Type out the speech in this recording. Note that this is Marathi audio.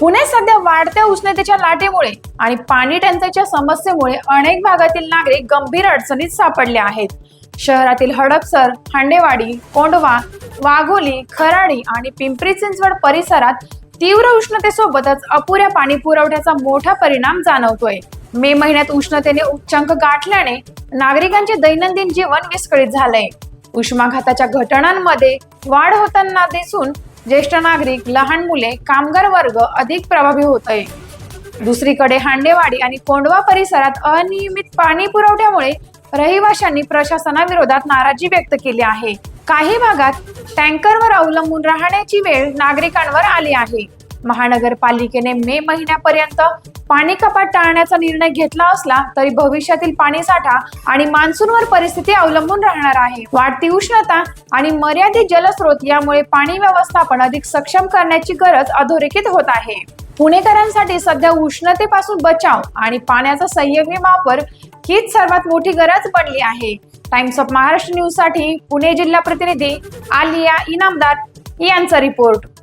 पुणे सध्या वाढत्या उष्णतेच्या लाटेमुळे आणि पाणी टंचाईच्या समस्येमुळे अनेक भागातील नागरिक गंभीर अडचणीत सापडले आहेत. शहरातील हडपसर, हांडेवाडी, कोंढवा, वाघोली, खराडी आणि पिंपरी चिंचवड परिसरात तीव्र उष्णतेसोबतच अपुऱ्या पाणी पुरवठ्याचा मोठा परिणाम जाणवतोय. मे महिन्यात उष्णतेने उच्चांक गाठल्याने नागरिकांचे दैनंदिन जीवन विस्कळीत झालंय. उष्माघाताच्या घटनांमध्ये वाढ होताना दिसून ज्येष्ठ नागरिक, लहान मुले, कामगार वर्ग अधिक प्रभावी होत आहे. दुसरीकडे हांडेवाडी आणि कोंढवा परिसरात अनियमित पाणी पुरवठ्यामुळे रहिवाशांनी प्रशासनाविरोधात नाराजी व्यक्त केली आहे. काही भागात टँकरवर अवलंबून राहण्याची वेळ नागरिकांवर आली आहे. महानगरपालिकेने मे महिन्यापर्यंत पाणी कपात टाळण्याचा निर्णय घेतला असला तरी भविष्यातील पाणीसाठा आणि मान्सूनवर परिस्थिती अवलंबून राहणार आहे. वाढती उष्णता आणि मर्यादित जलस्रोत यामुळे पाणी व्यवस्थापन अधिक सक्षम करण्याची गरज अधोरेखित होत आहे. पुणेकरांसाठी सध्या उष्णतेपासून बचाव आणि पाण्याचा संयमी वापर हीच सर्वात मोठी गरज बनली आहे. टाइम्स ऑफ महाराष्ट्र न्यूज साठी पुणे जिल्हा प्रतिनिधी आलिया इनामदार यांचा रिपोर्ट.